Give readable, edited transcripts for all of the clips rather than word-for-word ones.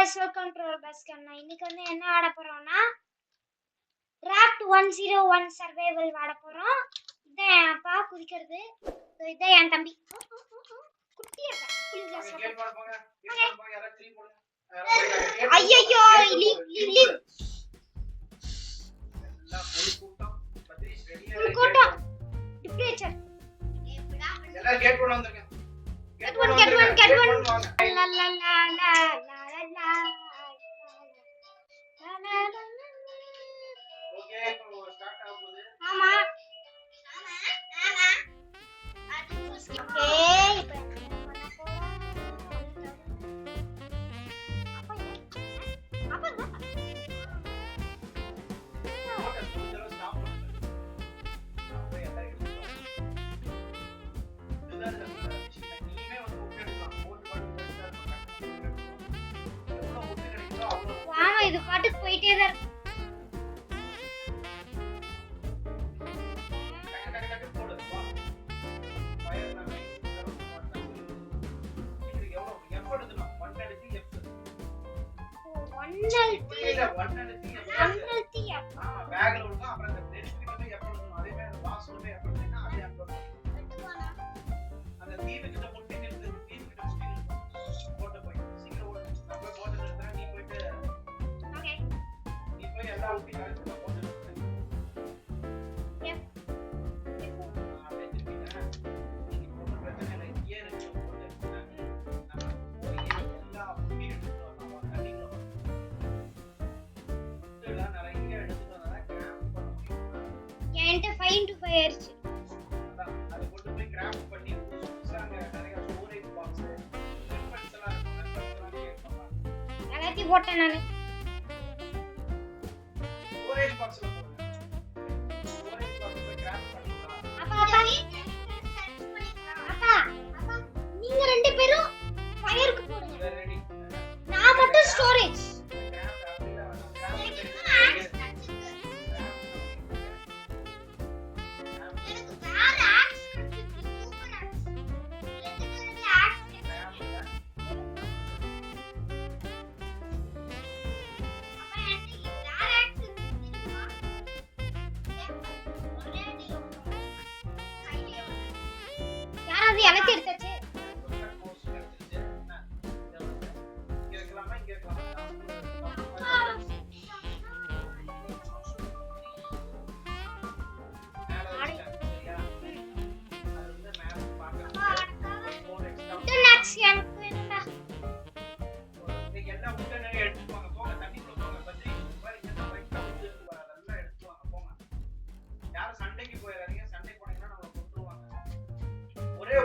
guys, welcome to our best channel. இன்னைக்கு வந்து என்ன ஆட போறோம்னா Raft 101 survival ஆட போறோம். இதான் அப்பா குதிக்கிறது. இதான் என் தம்பி. குட்டியா புளிஞ்சா கேட் போங்க. யாரா 3 போடுங்க. ஐயோ லீ எல்லாம் கூட்டம் பத்திரி ரெடியா கூட்டம் டிப்ரேச்சர் எல்லாரும் கேட் போட வந்துருங்க. Get one. La la la la la la. Okay இப்போ ஸ்டார்ட் ஆக போகுது. ஆமா. ஓகே இப்போ என்ன பண்ண போறோம்? அப்பா ஓகே கொஞ்சம் ஸ்டாப் பண்ணுங்க. அப்ப எல்லாரும் எடுத்துக்கலாம். இதுதான் நீமே வந்து ஓகே எடுக்கலாம். ஓட்டு பாட்டு எவ்வளவு ஓட்டு கிடைக்குதோ அவ்வளவு. வாமா இது பாட்டுக்கு போயிட்டே தான் இருக்கு. என்கிட்ட 5 into 5 ஆயிருச்சு. அதை கொண்டு போய் கிராஃப்ட் பண்ணி புதுசாங்க நிறைய ஸ்டோரேஜ் பாக்ஸ் எலிமெண்ட்ஸ் எல்லாம் இருக்கும். எல்லாத்தையும் போட்டேன் நானு. ஸ்டோரேஜ் பாக்ஸ்ல போடுங்க. ஸ்டோரேஜ் பாக்ஸ் போய் கிராஃப்ட் பண்ணலாம். அப்பா நீங்க ரெண்டு பேரும் ஃபயருக்கு போடுங்க. ரெடி. நான் மட்டும் ஸ்டோரேஜ். யாராவது எனக்கு எடுத்தாச்சு.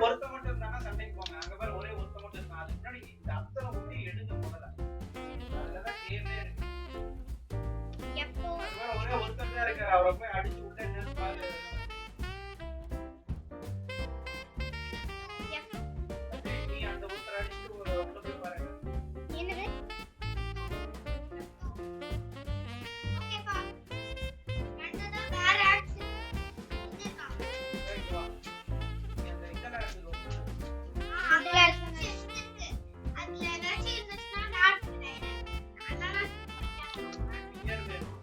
ஒருத்த மட்டும் இருந்தானா சண்டைக்கு போங்க. அங்க பாரு ஒரே ஒருத்த மட்டும் இருந்தா அதுக்கு முன்னாடி இந்த அத்தனை ஊட்டி எடுங்க முதல்ல. அதுலதான் கேமே இருக்கு. ஒரே ஒருத்தர் தான் இருக்காரு. அவரை போய் அடிச்சு விட்டு என்னன்னு பாரு. நீ அந்த ஒருத்தர் அடிச்சுட்டு உள்ள போய் பாருங்க. என்னது? ஓகேப்பா. அடுத்தது வேற ஆக்ஸ் இருக்கா? சரிப்பா. இந்த இதெல்லாம் இருக்கு. அதுல இருக்கு. அதுல ஏதாச்சும் இருந்துச்சுன்னா நான் எடுத்துறேன். அதனால இயர் வேணும்.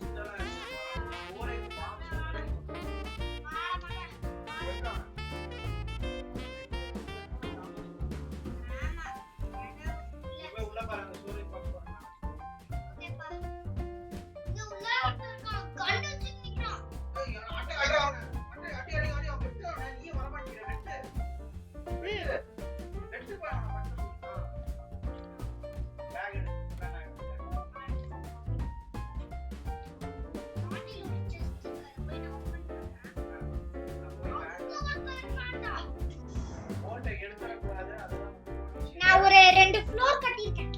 இதெல்லாம் ஒரே பாக்ஸ் உள்ள பாருங்க. ஸ்டோரேஜ் பாக்ஸ் பாருங்க. நான் ஒரு 2 ஃப்ளோர் கட்டியிருக்கேன்.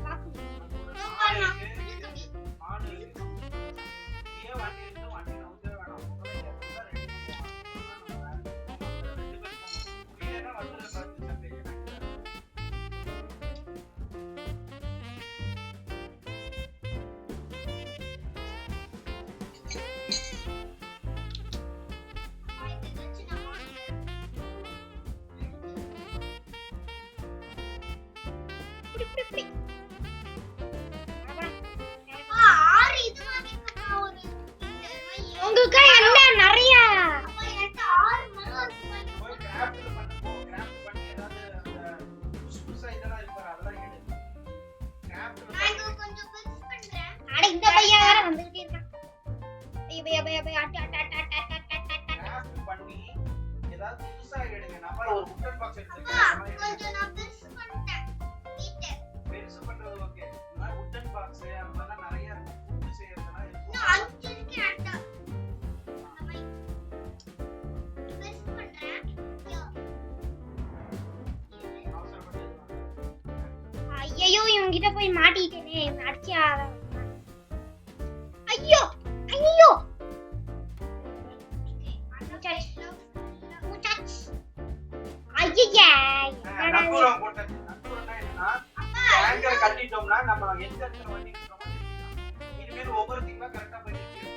பாக்கணும். மாடு இருக்கு. ஏன் வண்டி இருக்கு? வண்டி நவுத்தவே வேணாம். முதல்ல இங்க இருந்தா ரெண்டு பேரும் இல்லைன்னா வந்து பார்த்து சண்டைக்கு உங்களுக்கு என்ன நிறைய போய் கிராஃப்ட் பண்ணுங்க. கிராஃப்ட் பண்ணி ஏதாவது அந்த புதுசா இதெல்லாம் இருக்கு அதெல்லாம் எடு. கிராஃப்ட் அட இந்த பையன் வேற வந்துட்டே இருக்கான். பைய கிராஃப்ட் பண்ணி ஏதாவது புதுசா எடுங்க. நம்ம ஒரு வுட்டன் பாக்ஸ் எடுத்துக்கலாம். பெருசு பண்றது ஓகே. இந்த வுட்டன் பாக்ஸ் அந்த மாதிரி நிறைய ஃபுட் செய்யறதுனா இருக்கு. ஐயோ இவங்க கிட்ட போய் மாட்டிட்டேனே அடிச்சா. ஐயோ ஐயோ ஐயா நங்கூரம் போட்டது. நங்கூரம்னா என்னன்னா ஆங்கர் கட்டிட்டோம்னா நம்ம எந்த இடத்துல வண்டி நிறுத்துறோமோ நிறுத்திக்கலாம். இனிமேல் ஒவ்வொருத்தையுமே கரெக்டா போய் நிறுத்திடணும்.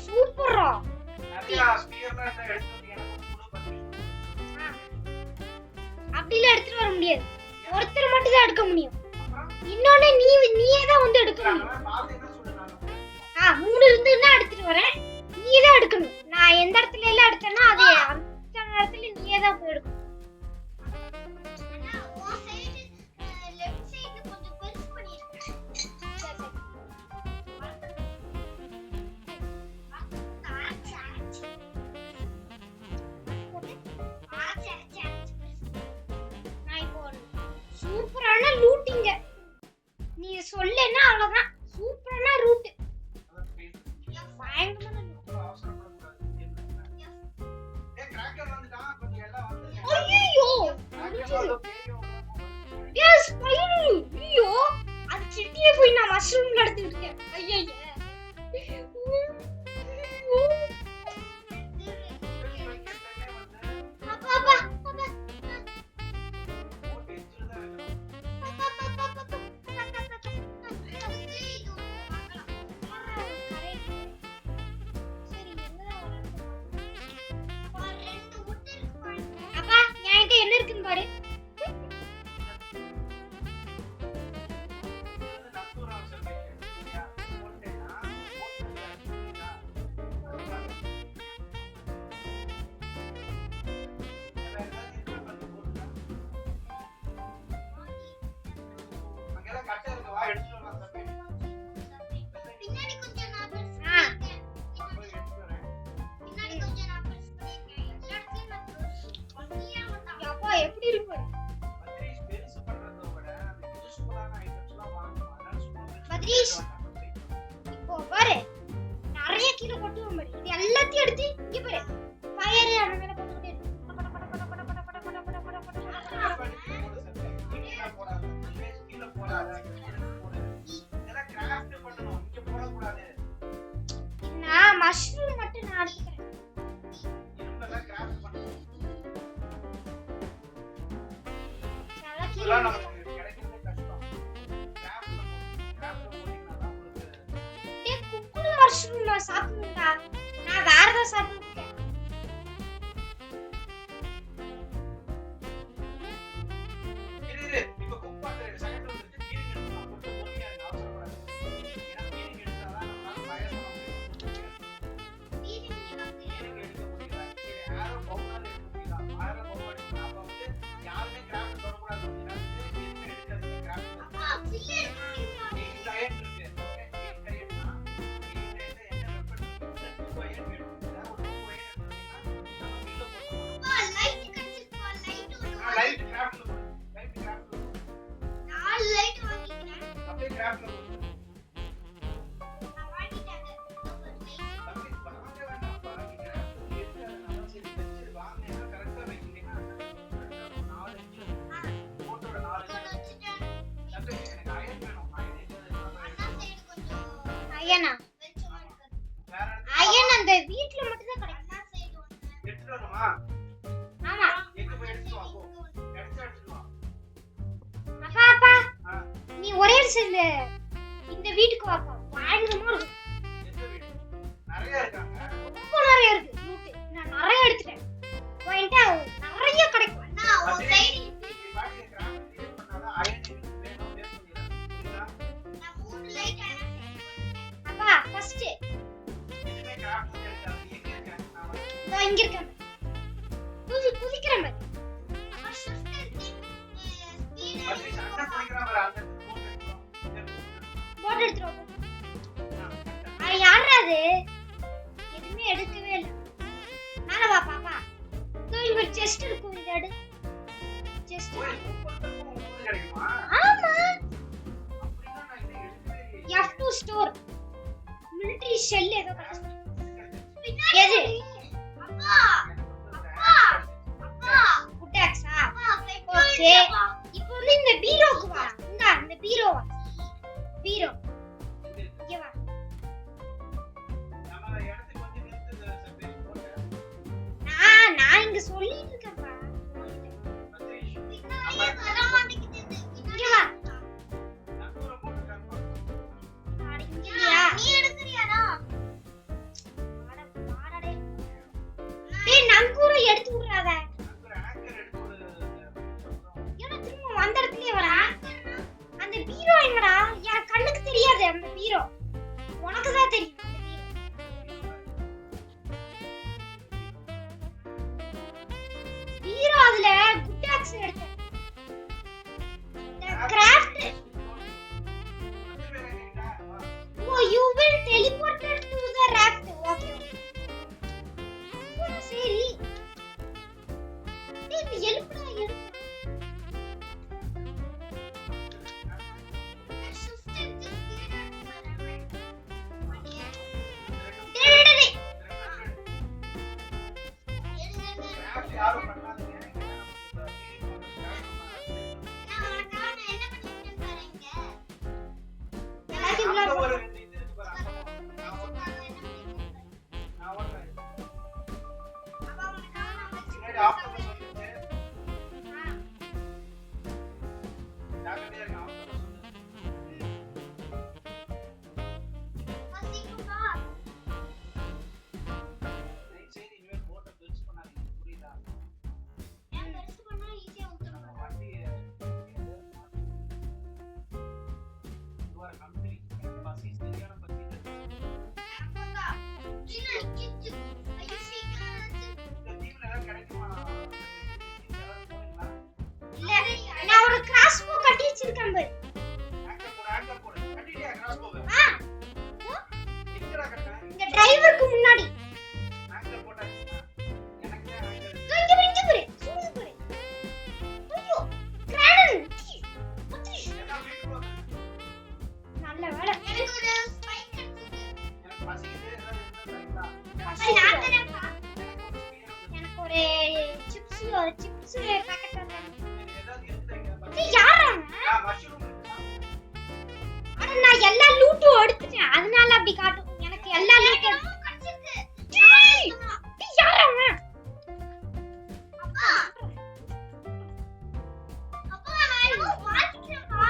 சூப்பரா அப்படிலாம் எடுத்துட்டு வர முடியாது. ஒருத்தர் மட்டும் தான் எடுக்க முடியும். இன்னொன்னு நீயே தான் வந்து எடுக்க முடியும். 3 இருந்துன்னா எடுத்துட்டு வரேன். நீ தான் எடுக்கணும். நான் எந்த இடத்துல எல்லாம் எடுத்தேன்னா அது அந்த இடத்துல நீயே தான் போய் எடுக்கணும். சூப்பரான லூட்டிங்க. நீ சொல்லனா அவ்வளவுதான். சூப்பரான ரூட். பயங்கரமான ஐயோ எஸ் ஃபைனலி. ஐயோ அது சிட்டியே போய் நான் மஷ்ரூம்ல எடுத்துட்டு இருக்கேன். ஐயோ அப்பா என்ன இருக்குன்னு பாரு. எப்படி இருக்கு பத்ரீஷ்? இப்போ பாரு நிறைய கீழே கொட்டு பாரு. இது எல்லாத்தையும் எடுத்து இங்க பாரு ஃபயர் அந்த மேல போட்டுட்டே இருக்கு. நான் மஷ்ரூம் மட்டும் நான் எடுத்துக்கிறேன். மஷ்ரூம் நான் சாப்பிடுறேன்டா. நான் வேற ஏதாவது சாப்பிட்டுருக்கேன். இப்ப குக் பண்ற செகண்ட் வந்து கீரிங் எடுத்து கொஞ்சம் பொறுமையா இருங்க. அவசரப்படாது. ஏன்னா கீரிங் எடுத்தாதான் நம்மளால ஃபயர் பண்ண முடியும். கீரிங் எடுக்க முடியல. சரி ஆரோ பவுனால எடுக்க முடியல. ஆரோ பவுன் எடுத்தா அப்ப வந்து யாருமே கிராஃப்ட் தொடக்கூடாது. எதுவுமே எடுக்காதீங்க கிராஃப்ட். அப்பா ஃபில்லர் டயட் இருக்கு. ஓகே டயட்னா என்ன வெப்பன் ஃபயர் எடுத்தா ஒரு அயனா வேற அயன் அந்த வீட்ல மட்டும் தான் கிடைக்கும். எடுத்துட்டு வரணுமா? ஆமா. எங்க போய் எடுத்துட்டு வா போ. எடுத்து எடுத்துட்டு வா. அப்பா அப்பா ஆ, நீ ஒரே நிமிஷம் இந்த வீட்டுக்கு வாப்பா. பயங்கரமா இருக்கு. எந்த வீடு? நிறைய இருக்காங்க. ரொம்ப நிறைய இருக்கு லூட்டு. நான் நிறைய எடுத்துட்டேன். போயிட்டா நிறைய கிடைக்கும். அண்ணா ஒரு சைடு இப்படி பாட்டி கிராமம் கிரியேட் பண்ணாதான் அயன் எங்களுக்கு வேணும் வேஸ்ட் பண்ணிடலாம். புரியுதா? நான் 3 லைட் அப்பா ஃபர்ஸ்ட் எதுவுமே கிராஃப்ட் எடுக்காது. எங்க இருக்காங்க? நான் வந்து நான் இங்க இருக்கேன். குதிக்கிற மாதிரி. பத்தி சண்டை பிடிக்கிற மாதிரி அந்த போன் எடுத்துருவோம். போட் எடுத்துட்டு அது யாரா அது? எதுவுமே எடுக்கவே இல்ல. மேல வா பாப்பா. இங்க ஒரு செஸ்ட் இருக்கும் இத எடு. செஸ்ட். போய் ஒவ்வொருத்தருக்கும் ஒவ்வொரு கிடைக்குமா? ஆமா. அப்படின்னா நான் இதை எடுக்கவே இல்லையே. F2 store. மிலிட்டரி ஷெல் ஏதோ கிடைக்கும். எது? அப்பா. குட்டாக்ஸா? ஓகே. இப்போ வந்து இந்த பீரோக்கு வா. இந்த பீரோ வா. பீரோ. இங்க வா. நம்ம இடத்துக்கு வந்து நிறுத்துது சர்வீஸ் போட்டு. நான் இங்க சொல்லிட்டு இருக்கேன்ப்பா. சதீஷ், இங்க வா. நங்கூர போட்டு கன்ஃபார்ம். அட இங்க இல்லையா? நீ எடுக்கறியாடா? வாடடே. டேய் நங்கூர எடுத்து விடுறாத. நங்கூர ஆங்கர் எடுத்து விடு. ஏன்னா திரும்ப அந்த இடத்துலயே வரா. அந்த பீரோ எங்கடா? என் கண்ணுக்கு தெரியாது அந்த பீரோ. உனக்கு தான் தெரியும் அந்த பீரோ. பீரோ அதுல குட்டாக்ஸ் எடுத்தேன். The craft. Oh, you will teleported to the raft. Okay. சரி. டேய் எழுப்புடா எழுப்பு. யாரும் பண்ணாதீங்க. அங்க ஒரு இது இருக்கு பாரு, அங்க போ. நான் ஓட்டுறேன். பின்னாடி ஆஃப்டர் சொல்லிட்டு ஜாக்கிரதையா இருங்க. ஆஃப்டர் சொல்லு. தயவு செய்து இனிமேல் போட்டை பெருசு பண்ணாதீங்க. புரியுதா? நம்ம வண்டி இதுவரை கம்பெனி பசி சரியான பத்தி இந்த தீவுல எல்லாம் கிடைக்குமா? இதெல்லாம் போனீங்களா? இல்ல நான் ஒரு கிராஸ்போ கட்டி வச்சிருக்கேன் பாரு. ஆங்கர் போடு. கட்டிட்டியா கிராஸ் போக? ஆ எங்கடா கட்டேன்? இந்த டிரைவருக்கு முன்னாடி. ஆங்கர் போட்டாச்சுன்னா எனக்கு ஆங்கர் இங்க பாரு. சூடு பாரு. ஐயோ கிரானன். எல்லாம் வீட்டுக்கு வந்து நல்ல வேளை. எனக்கு ஒரு ஸ்பைக் எனக்கு பசிக்குது. ஏதாவது இருந்தா ரைட்டா? எனக்கு ஒரு சிப்ஸ் பாக்கெட் வந்து. எனக்கு ஏதாவது இருக்குதா? இது யாரா? மஷ்ரூம் இருக்குதா? அட நான் எல்லா லூட்டும் எடுத்துட்டேன். அதனால அப்படி காட்டும். எனக்கு எல்லா லூட்டும் கிடைச்சிருக்கு. டேய் யாரா? அப்பா. அப்பா நான் ஏதோ வாங்கிட்டேன்ப்பா.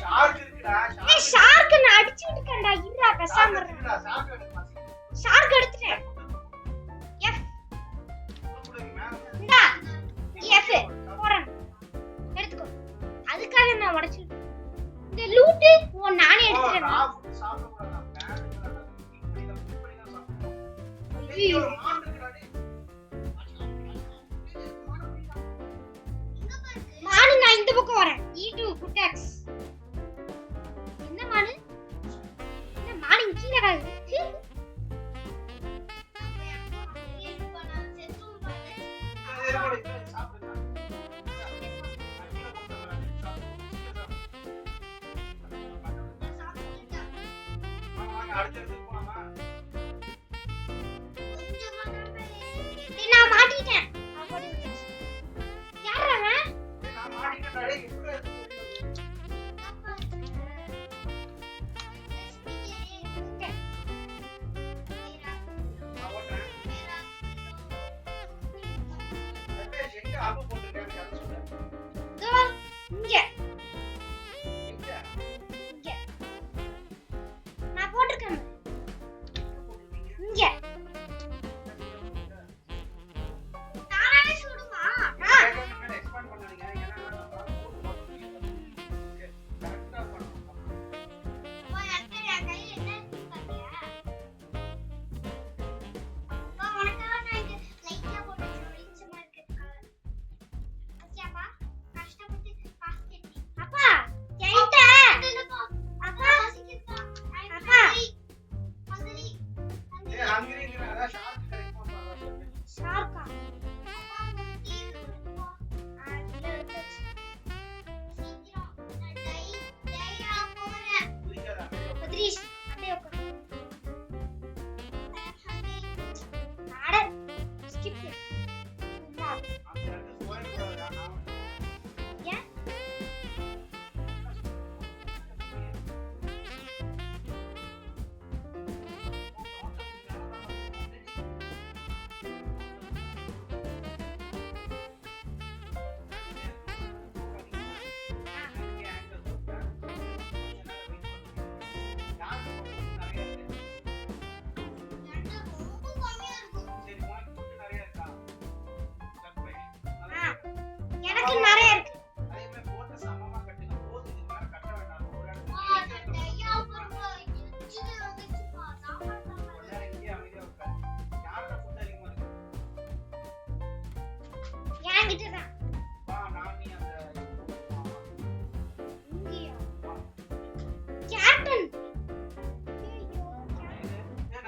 ஷார்க் இருக்குடா. ஏய் ஷார்க் நான் அடிச்சு விட்டுட்டேன்டா. இருடா பேசாம இரு. இருக்குடா. ஷார்க் எனக்கு பசிக்குது. ஷார்க் எடுத்துட்டேன். எஃப் கொடுங்க மேல. இந்தா. எஃப் போறேன். எடுத்துக்கோ. அதுக்காக நான் உடைச்சு இந்த லூட் நானே எடுத்துட்டேன். நான் ஃபுட் சாப்பிட கூடாது. நான் இப்படி தான் சாப்பிடணும். ஏய் ஒரு மான் இருக்குடா டேய். மானு நான் இந்த பக்கம் வரேன். E2 குட்டாக்ஸ். என்ன மானு? என்ன மானு கீழ கிடக்குது? டேய் நான் மாட்டிட்டேன். யாரா அவன்?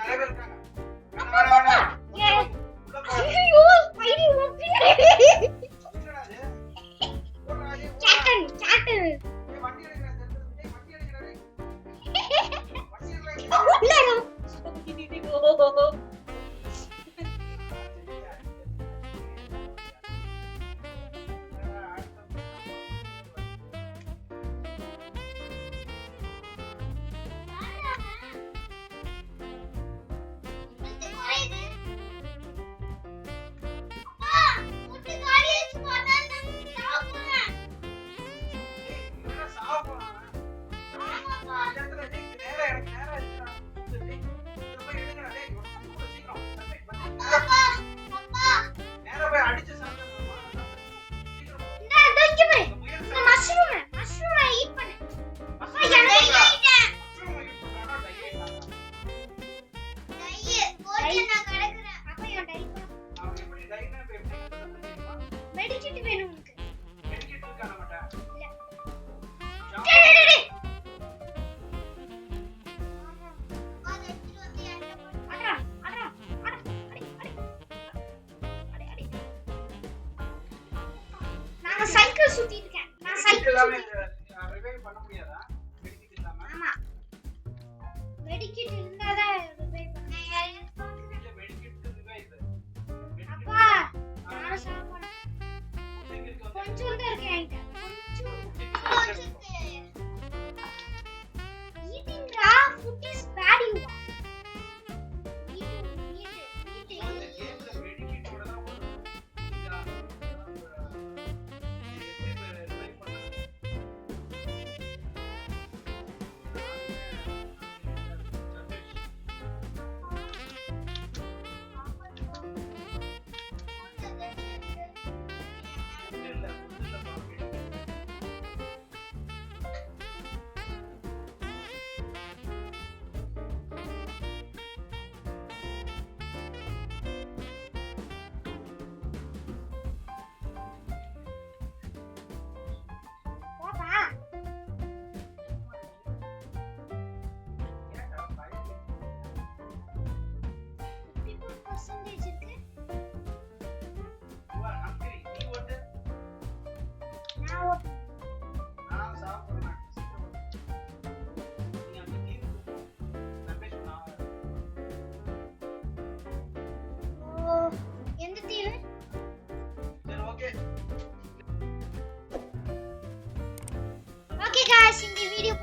நிறைய பேர் இருக்காங்க. வேணாம், வேணாம். உள்ள போ. ஐயோ பைடி ஓபி என்னடா இது? போடா, ஏய், போடா. சாட்டன் சாட்டன் ஏய், வண்டி எடுக்கறா, வண்டி எடுக்கறா, டேய். வண்டி எடுக்கறா. உள்ளாரோ என்னடா சாவ போறான்? இந்த இடத்துல டேய், நேரா இறங்கு, நேரா இருக்குடா. டேய், இத போய் எடுங்கடா, டேய். சீக்கிரம். நேரா போய் அடிச்சு சாப்பிடணுமா? சீக்கிரம் போ. இந்த முயல் மஷ்ரூம் ஈட் பண்ணு மஷ்ரூம் எனக்கு ஈட் பண்றானா, அப்ப என் டைப் அவன் எப்படி டைனா இப்ப எப்படி பண்றது தெரியுமா? மெடிக்கெட் வேணும் உனக்கு மெடிக்கெட் இருக்கா நம்மட்ட? இல்ல ஷாப் டேய் டேய் டேய் அடடா அடடா அட அடி அடி அடி அடி நான் சைக்கிள் சுத்திட்டு இருக்கேன் நான் மெடிக்கெட் சைக்கிள் இல்லாம சுத்தி ரிவைவ் பண்ண முடியாதா? மெடிக்கெட் இல்லாம? ஆமா மெடிக்கெட் இருந்தாதான் ரிவைவ் பண்ண இல்ல, மெடிக்கெட் ரிவைவ். அப்பா நான் சாப்பிடுறேன் எங்க இருக்கு வந்து? கொஞ்சம் தான் இருக்கேன் என்கிட்ட கொஞ்சம் eating raw food is bad you are eat அந்த கேம்ல மெடிக்கெட்டோட தான் வரும். இதா, எப்படி ரிவைவ் பண்றது? இல்ல, இல்ல, மெடிக்கெட். போப்பா ஏன்டா பயம்? 54% இருக்கு You are hungry. நீ ஓட்டு. நான் ஒரு நான் சாப்பிடுறேன். நீ அந்த தீவு ரமேஷ் நான் ஓ எந்த தீவு சரி ஓகே. ஓகே गाइस இந்த வீடியோ